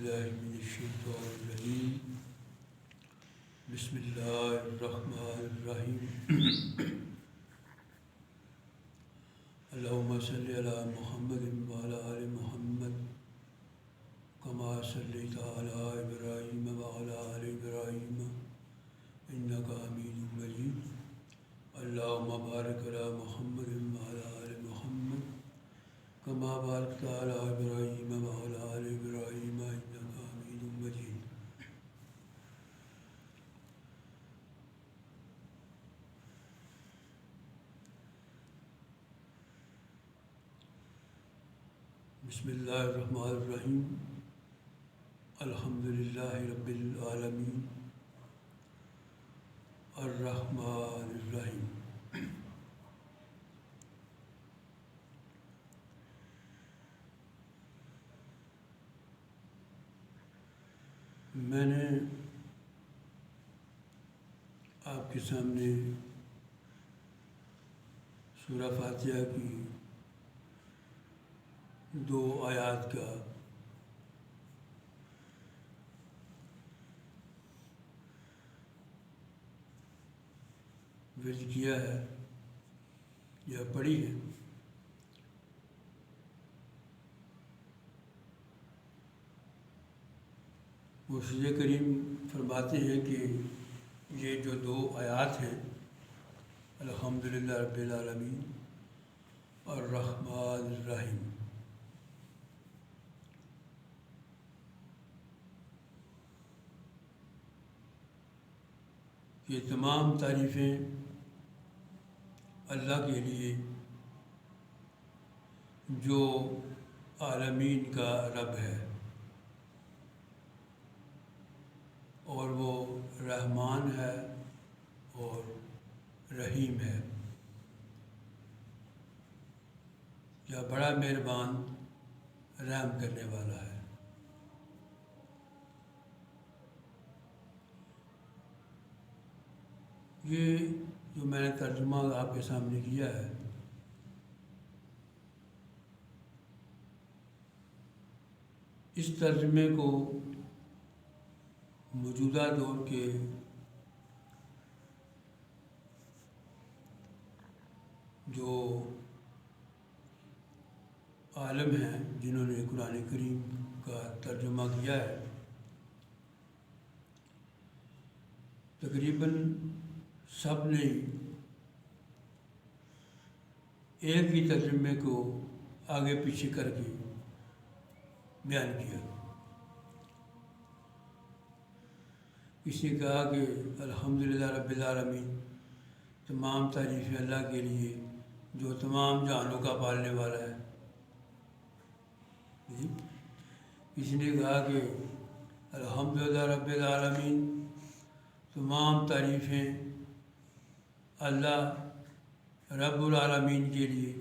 باللہ من الشیطان الرجیم بسم اللہ الرحمن الرحیم اللہم صلی علی محمد وعلی آل محمد کما صلیت علی ابراہیم وعلی آل ابراہیم انک حمید مجید اللہم بارک علی محمد وعلی آل محمد کما بارکت علی ابراہیم وعلی آل ابراہیم انک حمید مجید۔ بسم اللہ الرحمن الرحیم الحمدللہ رب العالمین الرحمن الرحیم۔ میں نے آپ کے سامنے سورہ فاتحہ کی 2 آیات کا ورد کیا ہے یا پڑھی ہے۔ مرشد کریم فرماتے ہیں کہ یہ جو 2 آیات ہیں الحمدللہ رب العالمین الرحمن الرحیم، یہ تمام تعریفیں اللہ کے لیے جو عالمین کا رب ہے اور وہ رحمان ہے اور رحیم ہے، یا بڑا مہربان رحم کرنے والا ہے۔ یہ جو میں نے ترجمہ آپ کے سامنے کیا ہے، اس ترجمے کو موجودہ دور کے جو عالم ہیں جنہوں نے قرآن کریم کا ترجمہ کیا ہے، تقریباً سب نے ایک ہی ترجمے کو آگے پیچھے کر کے بیان کیا۔ کسی نے کہا کہ الحمدللہ رب العالمین، تمام تعریفیں اللہ کے لیے جو تمام جہانوں کا پالنے والا ہے۔ کسی نے کہا کہ الحمدللہ رب العالمین، تمام تعریفیں اللہ رب العالمین کے لیے۔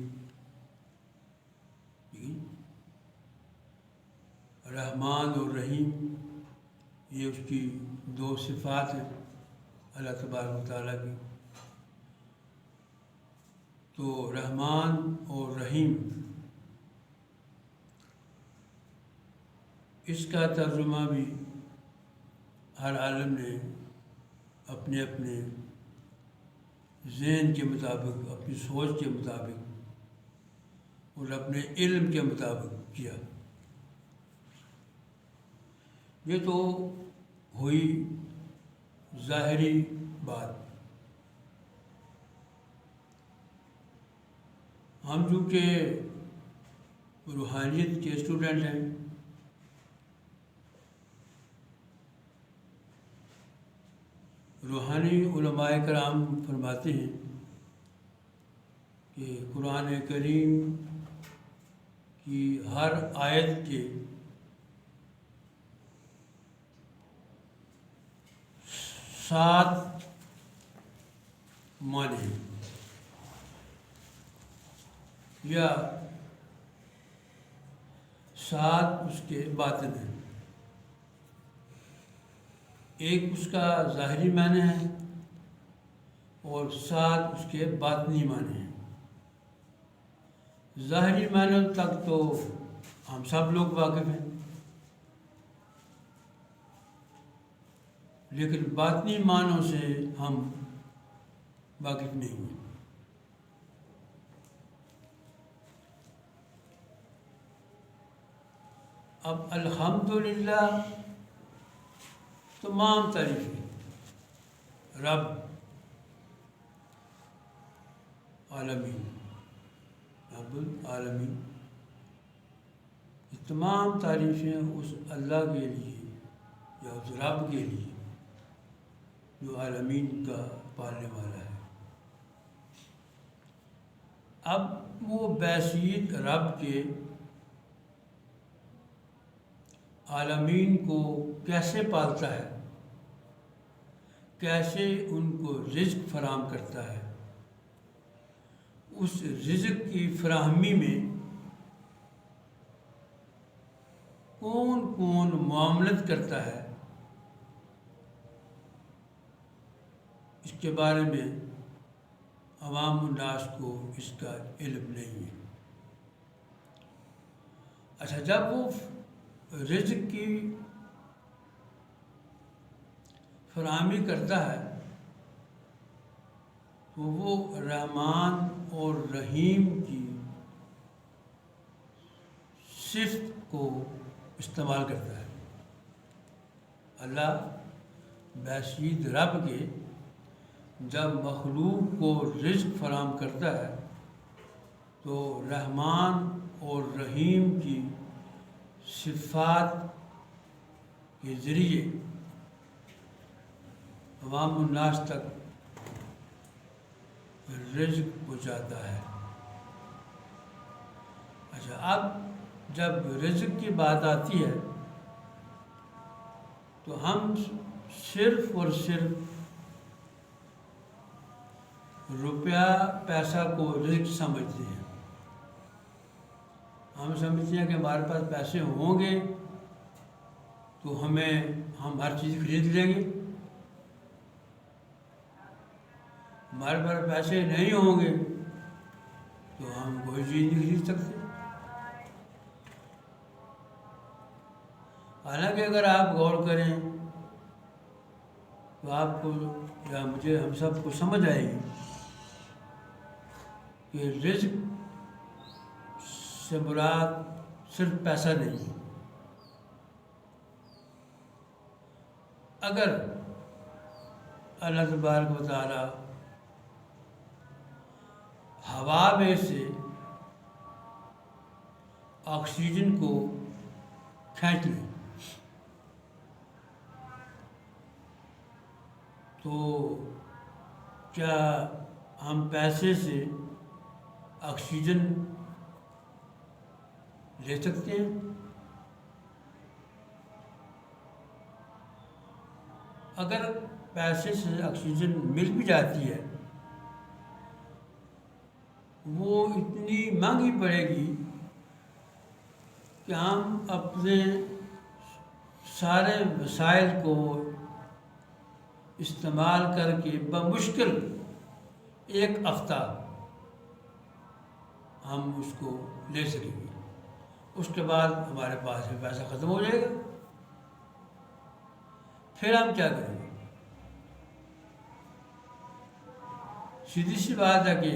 رحمان اور رحیم یہ اس کی 2 صفات ہیں اللہ تبارک و تعالیٰ کی۔ تو رحمان اور رحیم اس کا ترجمہ بھی ہر عالم نے اپنے اپنے ذہن کے مطابق، اپنی سوچ کے مطابق اور اپنے علم کے مطابق کیا۔ یہ تو ہوئی ظاہری بات۔ ہم چونکہ روحانیت کے اسٹوڈنٹ ہیں، روحانی علماء کرام فرماتے ہیں کہ قرآن کریم کی ہر آیت کے 7 معنی ہیں، یا 7 اس کے باطن ہیں۔ ایک اس کا ظاہری معنی ہے اور 7 اس کے باطنی معنی ہیں۔ ظاہری معنی تک تو ہم سب لوگ واقف ہیں، لیکن باطنی معنوں سے ہم واقف نہیں ہیں۔ اب الحمدللہ تمام تعریفیں رب عالمین، رب العالمین، یہ تمام تعریفیں اس اللہ کے لیے یا اس رب کے لیے جو عالمین کا پالنے والا ہے۔ اب وہ بیسید رب کے عالمین کو کیسے پالتا ہے، کیسے ان کو رزق فراہم کرتا ہے، اس رزق کی فراہمی میں کون کون معاملت کرتا ہے، اس کے بارے میں عوام الناس کو اس کا علم نہیں ہے۔ اچھا، جب وہ رزق کی فراہمی کرتا ہے تو وہ رحمان اور رحیم کی صفت کو استعمال کرتا ہے۔ اللہ بیسید رب کے جب مخلوق کو رزق فراہم کرتا ہے تو رحمان اور رحیم کی صفات کے ذریعے عوام الناس تک رزق پہنچاتا ہے۔ اچھا، اب جب رزق کی بات آتی ہے تو ہم صرف اور صرف روپیہ پیسہ کو رزق سمجھتے ہیں۔ ہم سمجھتے ہیں کہ ہمارے پاس پیسے ہوں گے تو ہم ہر چیز خرید لیں گے، ہمارے پاس پیسے نہیں ہوں گے تو ہم کوئی چیز نہیں خرید سکتے۔ حالانکہ اگر آپ غور کریں تو آپ کو یا مجھے ہم سب کو سمجھ آئے گی کہ رزق سے مراد صرف پیسہ نہیں۔ اگر اللہ تبارک و تعالی ہوا میں سے آکسیجن کو کھینچ لیں تو کیا ہم پیسے سے آکسیجن لے سکتے ہیں؟ اگر پیسے سے آکسیجن مل بھی جاتی ہے وہ اتنی مہنگی پڑے گی کہ ہم اپنے سارے وسائل کو استعمال کر کے بمشکل ایک ہفتہ ہم اس کو لے سکیں گے، اس کے بعد ہمارے پاس میں پیسہ ختم ہو جائے گا، پھر ہم کیا کریں گے؟ سیدھی سی بات ہے کہ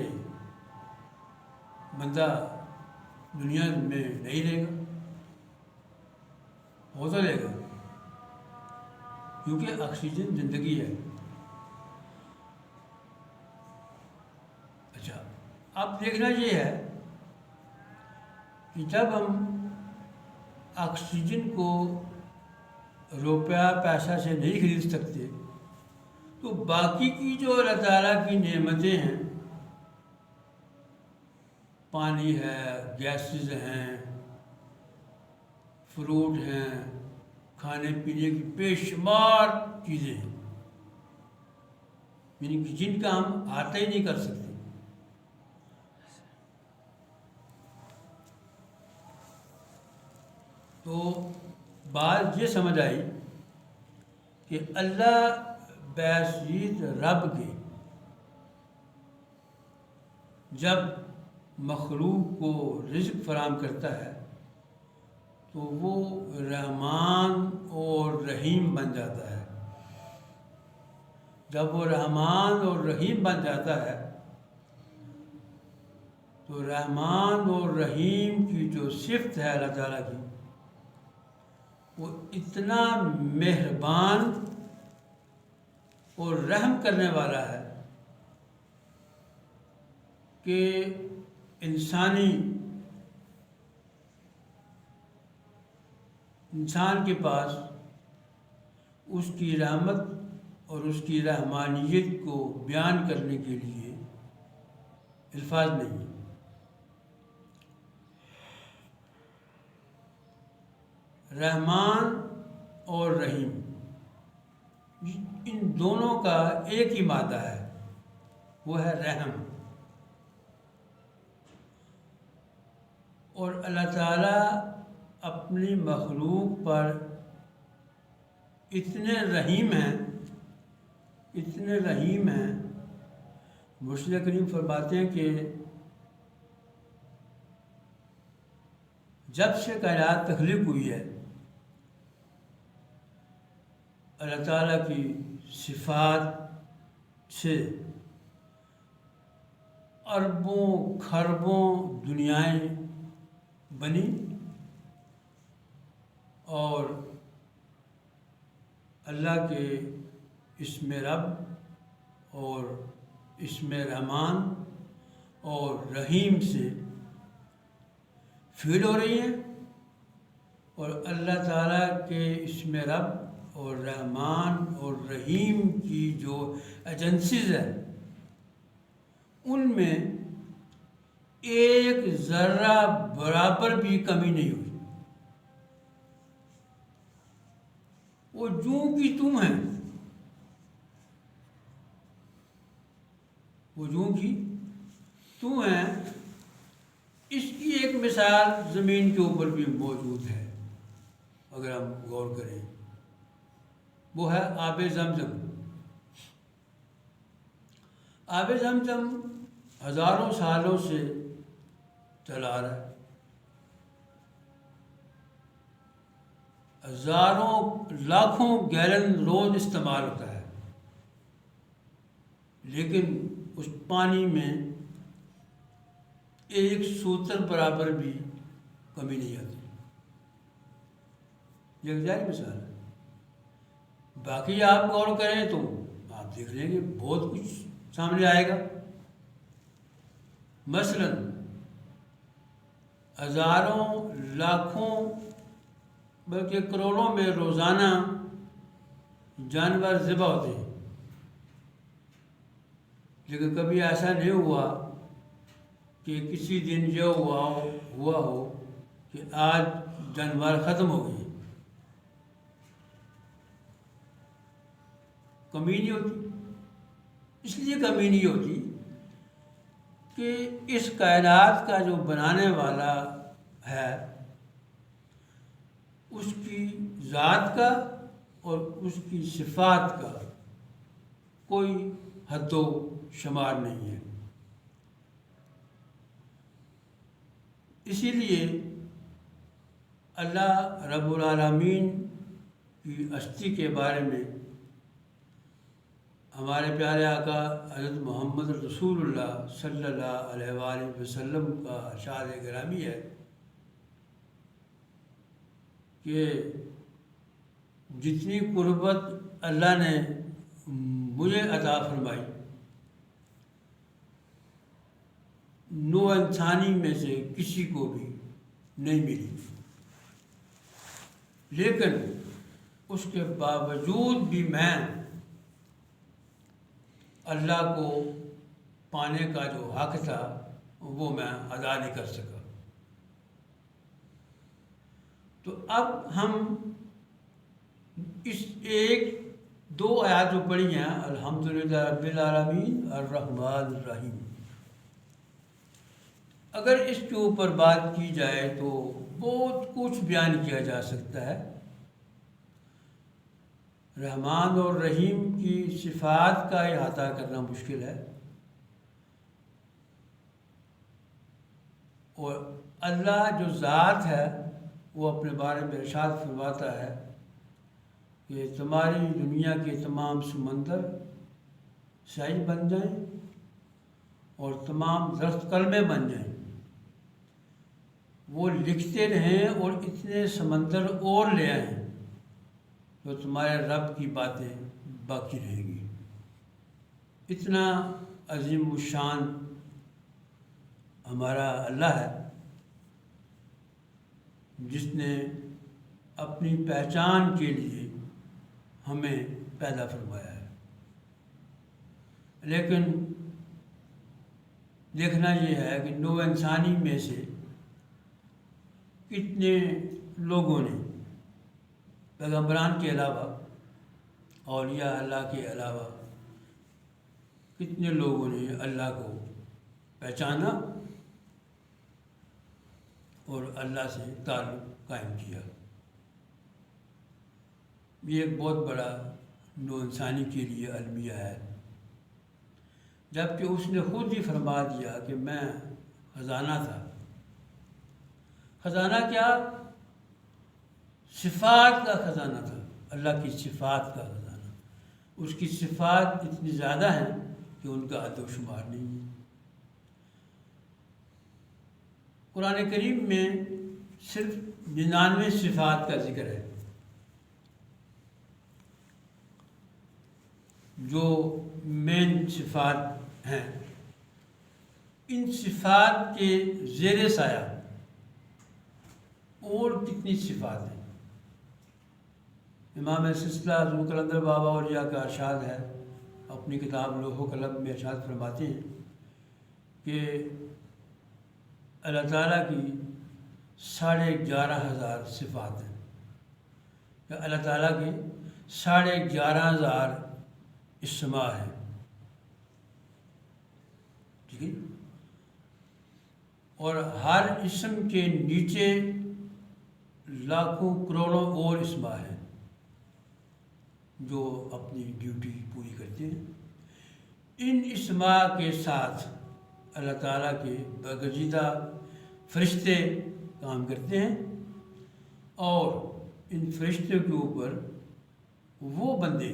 بندہ دنیا میں نہیں رہے گا، وہ تو رہے گا کیونکہ آکسیجن زندگی ہے۔ اچھا، اب دیکھنا یہ ہے کہ جب ہم آکسیجن کو روپیہ پیسہ سے نہیں خرید سکتے تو باقی کی جو اللہ تعالیٰ کی نعمتیں ہیں، پانی ہے، گیسز ہیں، فروٹ ہیں، کھانے پینے کی بے شمار چیزیں ہیں، یعنی کہ جن کا ہم احاطہ ہی نہیں کر سکتے۔ تو بات یہ سمجھ آئی کہ اللہ بیسید رب کے جب مخلوق کو رزق فراہم کرتا ہے تو وہ رحمان اور رحیم بن جاتا ہے۔ جب وہ رحمان اور رحیم بن جاتا ہے تو رحمان اور رحیم کی جو صفت ہے اللہ تعالیٰ کی، وہ اتنا مہربان اور رحم کرنے والا ہے کہ انسان کے پاس اس کی رحمت اور اس کی رحمانیت کو بیان کرنے کے لیے الفاظ نہیں ہیں۔ رحمان اور رحیم ان دونوں کا ایک ہی مادہ ہے، وہ ہے رحم۔ اور اللہ تعالیٰ اپنی مخلوق پر اتنے رحیم ہیں، مرشد کریم فرماتے ہیں کہ جب سے کائنات تخلیق ہوئی ہے، اللہ تعالیٰ کی صفات سے اربوں خربوں دنیایں بنی، اور اللہ کے اسم رب اور اسم رحمان اور رحیم سے فیل ہو رہی ہیں، اور اللہ تعالیٰ کے اسم رب اور رحمان اور رحیم کی جو ایجنسیز ہیں ان میں ایک ذرہ برابر بھی کمی نہیں ہوئی، وہ جوں کی توں ہیں، وہ جوں کی توں ہیں۔ اس کی ایک مثال زمین کے اوپر بھی موجود ہے، اگر ہم غور کریں، وہ ہے آب زمزم۔ آب زمزم ہزاروں سالوں سے چلا آ رہا ہے، ہزاروں لاکھوں گیلن روز استعمال ہوتا ہے، لیکن اس پانی میں ایک سوتر برابر بھی کمی نہیں آتی۔ یہ ظاہر مثال ہے۔ باقی آپ غور کریں تو آپ دیکھ لیں گے بہت کچھ سامنے آئے گا۔ مثلاً ہزاروں لاکھوں بلکہ کروڑوں میں روزانہ جانور ذبح ہوتے ہیں، لیکن کبھی ایسا نہیں ہوا کہ کسی دن یہ ہوا ہو کہ آج جانور ختم ہو گئے۔ کمی نہیں ہوتی، اس لیے کمی نہیں ہوتی کہ اس کائنات کا جو بنانے والا ہے اس کی ذات کا اور اس کی صفات کا کوئی حد و شمار نہیں ہے۔ اسی لیے اللہ رب العالمین کی ہستی کے بارے میں ہمارے پیارے آقا حضرت محمد رسول اللہ صلی اللہ علیہ وآلہ وسلم کا ارشاد گرامی ہے کہ جتنی قربت اللہ نے مجھے عطا فرمائی، نوع انسانی میں سے کسی کو بھی نہیں ملی، لیکن اس کے باوجود بھی میں اللہ کو پانے کا جو حق تھا وہ میں ادا نہیں کر سکا۔ تو اب ہم اس ایک دو آیات جو پڑھی ہیں، الحمدللہ رب العالمین الرحمن الرحیم، اگر اس کے اوپر بات کی جائے تو بہت کچھ بیان کیا جا سکتا ہے۔ رحمان اور رحیم کی صفات کا احاطہ کرنا مشکل ہے، اور اللہ جو ذات ہے وہ اپنے بارے میں ارشاد فرماتا ہے کہ تمہاری دنیا کے تمام سمندر سیاہی بن جائیں اور تمام درخت کلمے بن جائیں، وہ لکھتے رہیں اور اتنے سمندر اور لے آئیں تو تمہارے رب کی باتیں باقی رہیں گی۔ اتنا عظیم الشان ہمارا اللہ ہے جس نے اپنی پہچان کے لیے ہمیں پیدا فرمایا ہے۔ لیکن دیکھنا یہ ہے کہ نوع انسانی میں سے کتنے لوگوں نے پیغمبران کے علاوہ، اولیاء اللہ کے علاوہ، کتنے لوگوں نے اللہ کو پہچانا اور اللہ سے تعلق قائم کیا۔ یہ ایک بہت بڑا نوع انسانی کے لیے المیہ ہے، جبکہ اس نے خود ہی فرما دیا کہ میں خزانہ تھا۔ خزانہ کیا؟ صفات کا خزانہ تھا، اللہ کی صفات کا خزانہ۔ اس کی صفات اتنی زیادہ ہیں کہ ان کا عدد و شمار نہیں ہے۔ قرآن کریم میں صرف 99 صفات کا ذکر ہے جو مین صفات ہیں۔ ان صفات کے زیر سایہ اور کتنی صفات ہیں۔ امام سلسلہ حضرت قلندر بابا اولیاء کا ارشاد ہے، اپنی کتاب لوح و قلم میں ارشاد فرماتے ہیں کہ اللہ تعالیٰ کی 11,500 صفات ہیں، کہ اللہ تعالیٰ کی 11,500 اسماء ہیں، ٹھیک ہے، اور ہر اسم کے نیچے لاکھوں کروڑوں اور اسماء ہیں جو اپنی ڈیوٹی پوری کرتے ہیں۔ ان اسماء کے ساتھ اللہ تعالیٰ کے برگزیدہ فرشتے کام کرتے ہیں، اور ان فرشتوں کے اوپر وہ بندے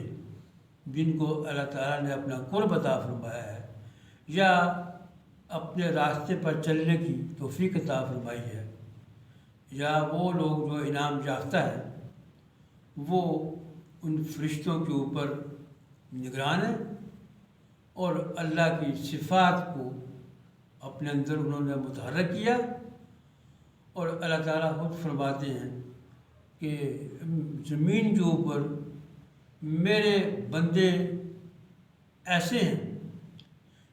جن کو اللہ تعالیٰ نے اپنا قرب عطا فرمایا ہے یا اپنے راستے پر چلنے کی توفیق عطا فرمائی ہے، یا وہ لوگ جو انعام یافتہ ہیں، وہ ان فرشتوں کے اوپر نگران ہیں اور اللہ کی صفات کو اپنے اندر انہوں نے متحرک کیا۔ اور اللہ تعالیٰ خود فرماتے ہیں کہ زمین کے اوپر میرے بندے ایسے ہیں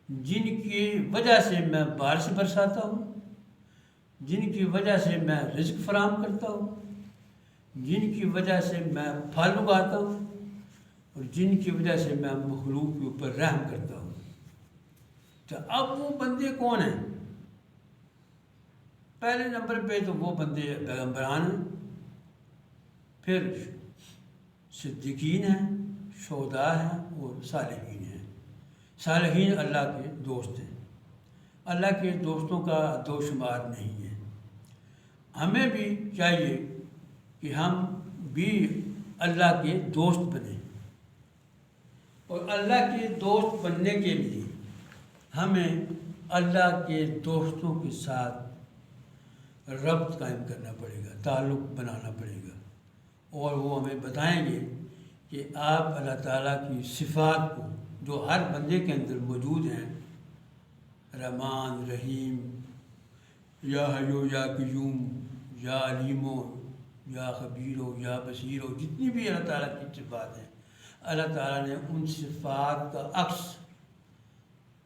جن کی وجہ سے میں بارش برساتا ہوں، جن کی وجہ سے میں رزق فراہم کرتا ہوں، جن کی وجہ سے میں پھل اگاتا ہوں، اور جن کی وجہ سے میں مخلوق کے اوپر رحم کرتا ہوں۔ تو اب وہ بندے کون ہیں؟ پہلے نمبر پہ تو وہ بندے پیغمبران ہیں، پھر صدیقین ہیں، شہداء ہیں اور صالحین ہیں۔ صالحین اللہ کے دوست ہیں، اللہ کے دوستوں کا عدد و شمار نہیں ہے۔ ہمیں بھی چاہیے کہ ہم بھی اللہ کے دوست بنیں، اور اللہ کے دوست بننے کے لیے ہمیں اللہ کے دوستوں کے ساتھ ربط قائم کرنا پڑے گا، تعلق بنانا پڑے گا، اور وہ ہمیں بتائیں گے کہ آپ اللہ تعالیٰ کی صفات کو جو ہر بندے کے اندر موجود ہیں، رحمان، رحیم، یا حیو یا قیوم، یا علیم ہو، یا خبیر ہو، یا بصیر ہو، جتنی بھی اللہ تعالیٰ کی صفات ہیں، اللہ تعالیٰ نے ان صفات کا عکس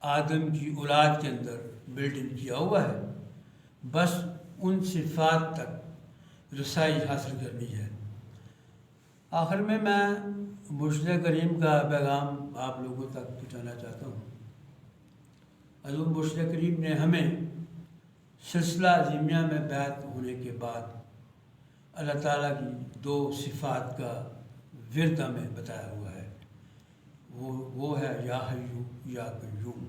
آدم کی اولاد کے اندر بلٹ ان کیا ہوا ہے۔ بس ان صفات تک رسائی حاصل کرنی ہے۔ آخر میں مرشد کریم کا پیغام آپ لوگوں تک پہنچانا چاہتا ہوں۔ حضور مرشد کریم نے ہمیں سلسلہ عظیمیہ میں بیعت ہونے کے بعد اللہ تعالیٰ کی 2 صفات کا ورد ہمیں بتایا ہوا ہے، وہ ہے یا حیو یا قیوم۔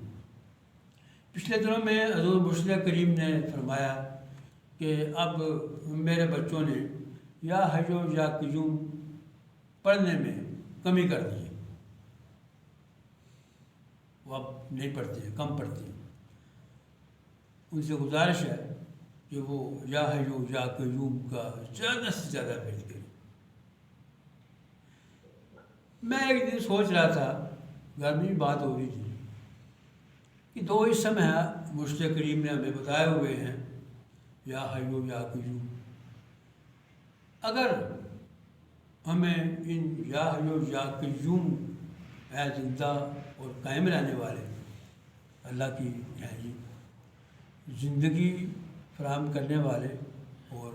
پچھلے دنوں میں حضور مرشد کریم نے فرمایا کہ اب میرے بچوں نے یا حیو یا قیوم پڑھنے میں کمی کر دی ہے۔ وہ اب نہیں پڑھتے ہیں، کم پڑھتے ہیں. ان سے گزارش ہے کہ وہ یا حیو یا قیوم کا زیادہ سے زیادہ ورد کریں. میں ایک دن سوچ رہا تھا، گھر میں بھی بات ہو رہی تھی کہ 2 اسم ہیں مرشد کریم نے ہمیں بتائے ہوئے ہیں، یا حیو یا قیوم. اگر ہمیں ان یا حیو یا قیوم ہے زندہ اور قائم رہنے والے اللہ کی یعنی زندگی فراہم کرنے والے اور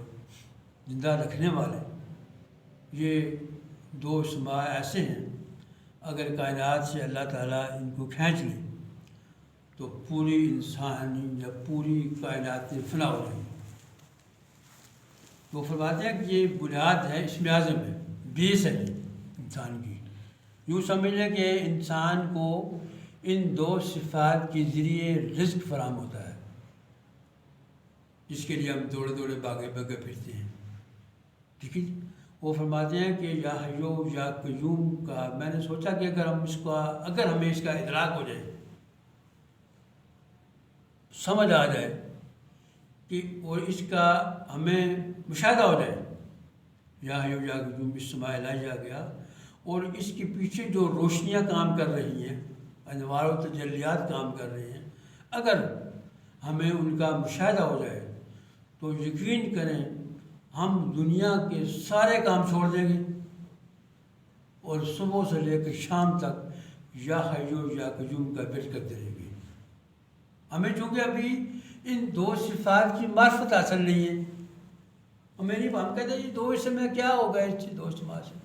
زندہ رکھنے والے، یہ 2 اسماء ایسے ہیں اگر کائنات سے اللہ تعالیٰ ان کو کھینچ لے تو پوری انسانی یا پوری کائنات فنا ہو جائے گی. تو فرماتے ہیں کہ یہ بنیاد ہے، اسم اعظم ہے، بیس ہے یہ انسان کی. یوں سمجھ لیں کہ انسان کو ان 2 صفات کے ذریعے رزق فراہم ہوتا ہے، جس کے لیے ہم دوڑے دوڑے بھاگے بھاگے پھرتے ہیں. ٹھیک ہے. وہ فرماتے ہیں کہ یا حیو یا قیوم کا میں نے سوچا کہ اگر ہمیں اس کا ادراک ہو جائے، سمجھ آ جائے کہ اور اس کا ہمیں مشاہدہ ہو جائے، یا حیو یا قیوم اس سماع لایا گیا اور اس کے پیچھے جو روشنیاں کام کر رہی ہیں، انوار و تجلیات کام کر رہے ہیں، اگر ہمیں ان کا مشاہدہ ہو جائے تو یقین کریں ہم دنیا کے سارے کام چھوڑ دیں گے اور صبح سے لے کے شام تک یا حیو یا قیوم کا ورد کرتے رہیں گے. ہمیں چونکہ ابھی ان 2 صفات کی معرفت حاصل نہیں ہے، ہم کہتے ہیں یہ 2 اسم میں کیا ہوگا اس 2 اسم سے.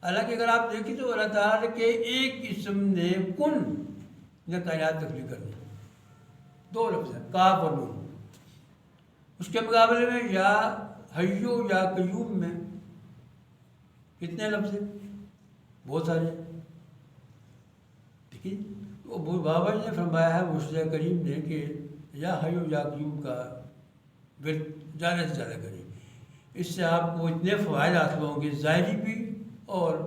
حالانکہ اگر آپ دیکھیں تو اللہ تعالیٰ کے ایک اسم نے کن یا کائنات تخلیق کر دی. 2 لفظ ہیں، کاف اور نون. اس کے مقابلے میں یا حیو یا قیوم میں کتنے لفظ ہیں؟ بہت سارے. ٹھیک ہے. تو بابا جی نے فرمایا ہے مرشد کریم نے کہ یا حیو یا قیوم کا ورد زیادہ سے زیادہ کریں. اس سے آپ کو اتنے فوائد حاصل ہوں گے، ظاہری بھی اور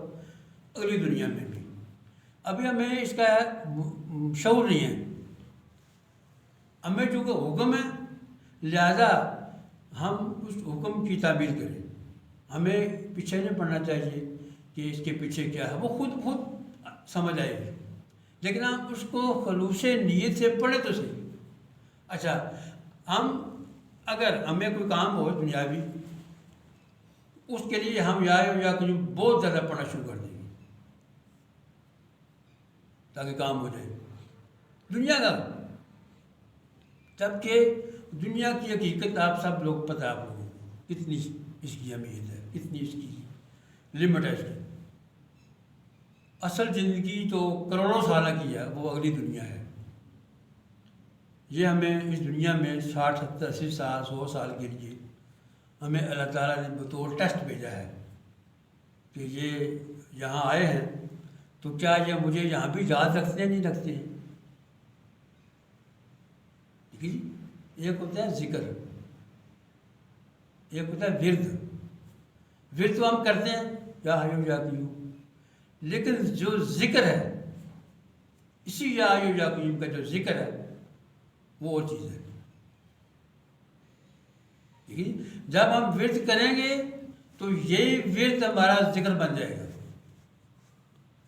اگلی دنیا میں بھی. ابھی ہمیں اس کا شعور نہیں ہے. ہمیں چونکہ حکم ہے لہذا ہم اس حکم کی تعبیر کریں. ہمیں پیچھے نہیں پڑنا چاہیے کہ اس کے پیچھے کیا ہے، وہ خود سمجھ آئے گی. لیکن ہم اس کو خلوص نیت سے پڑھیں تو صحیح. اچھا، اگر ہمیں کوئی کام ہو دنیاوی، اس کے لیے ہم یا قیوم بہت زیادہ پڑھنا شروع کر دیں گے تاکہ کام ہو جائے دنیا کا. جبکہ دنیا کی حقیقت آپ سب لوگ پتہ، آپ لوگوں کو کتنی اس کی اہمیت ہے، کتنی اس کی لمٹ ہے. اس کی اصل زندگی تو کروڑوں سالہ کی ہے، وہ اگلی دنیا ہے. یہ ہمیں اس دنیا میں 60 70 80 سال 100 سال کے لیے ہمیں اللہ تعالیٰ نے بطور ٹیسٹ بھیجا ہے کہ یہ یہاں آئے ہیں تو کیا یہ مجھے یہاں بھی یاد رکھتے ہیں نہیں رکھتے ہیں. ٹھیک ہے جی. ایک ہوتا ہے ذکر، ایک ہوتا ہے ورد. ورد تو ہم کرتے ہیں یا حیو یا قیوم، لیکن جو ذکر ہے، اسی یا حیو یا قیوم کا جو ذکر ہے وہ اور چیز ہے. ٹھیک ہے. جب ہم ورد کریں گے تو یہی ورد ہمارا ذکر بن جائے گا.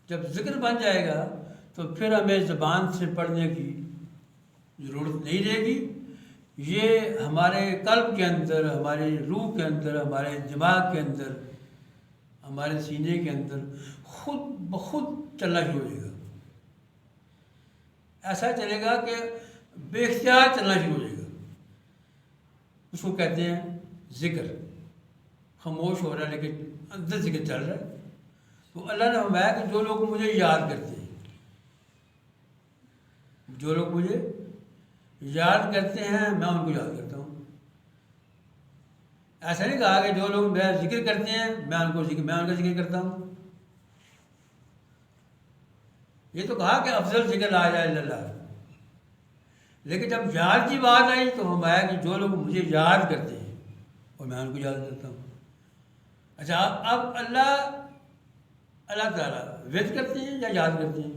جب ذکر بن جائے گا تو پھر ہمیں زبان سے پڑھنے کی ضرورت نہیں رہے گی. یہ ہمارے قلب کے اندر، ہماری روح کے اندر، ہمارے دماغ کے اندر، ہمارے سینے کے اندر خود بخود چلنا شروع ہو جائے گا. ایسا چلے گا کہ بے اختیار چلنا شروع ہو جائے گا. اس کو کہتے ہیں ذکر. خاموش ہو رہا ہے لیکن اندر ذکر چل رہا ہے. تو اللہ نے فرمایا کہ جو لوگ مجھے یاد کرتے ہیں، جو لوگ مجھے یاد کرتے ہیں میں ان کو یاد کرتا ہوں. ایسا نہیں کہا کہ جو لوگ میرا ذکر کرتے ہیں میں ان کا ذکر کرتا ہوں. یہ تو کہا کہ افضل ذکر لا الہ الا اللہ. لیکن جب یاد کی بات آئی تو ہم آیا کہ جو لوگ مجھے یاد کرتے ہیں اور میں ان کو یاد کرتا ہوں. اچھا، اب اللہ تعالیٰ ورد کرتے ہیں یا یاد کرتے ہیں؟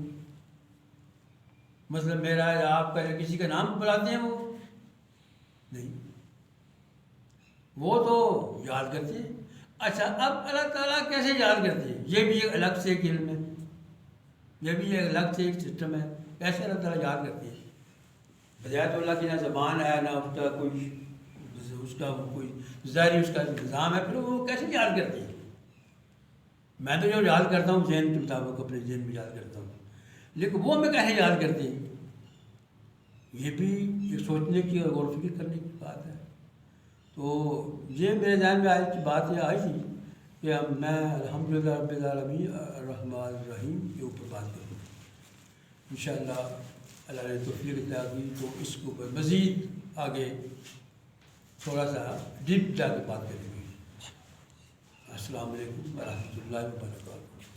مثلا میرا ہے آپ کا کسی کا نام بلاتے ہیں وہ نہیں، وہ تو یاد کرتے ہیں۔ اچھا اب اللہ تعالیٰ کیسے یاد کرتے ہیں، یہ بھی ایک الگ سے ایک علم ہے، یہ بھی ایک الگ سے ایک سسٹم ہے، کیسے اللہ تعالیٰ یاد کرتے ہیں؟ بجائے تو اللہ کی نہ زبان ہے نہ اس کا کوئی ظاہری اس کا نظام ہے، پھر وہ کیسے یاد کرتے ہیں؟ میں تو جو یاد کرتا ہوں ذہن کے مطابق اپنے ذہن میں یاد کرتا ہوں، لیکن وہ میں کیسے یاد کرتے ہیں؟ یہ بھی ایک سوچنے کی اور غور و فکر کرنے کی بات ہے۔ تو یہ میرے ذہن میں آج کی بات یہ آئی تھی کہ میں الحمدللہ رب العالمین الرحمن الرحیم کے اوپر بات کروں، انشاءاللہ اللہ نے توفیق عطا کی تو اس کے اوپر مزید آگے تھوڑا سا ڈیپ جا کے بات کریں گے۔ السلام علیکم ورحمۃ اللہ وبرکاتہ۔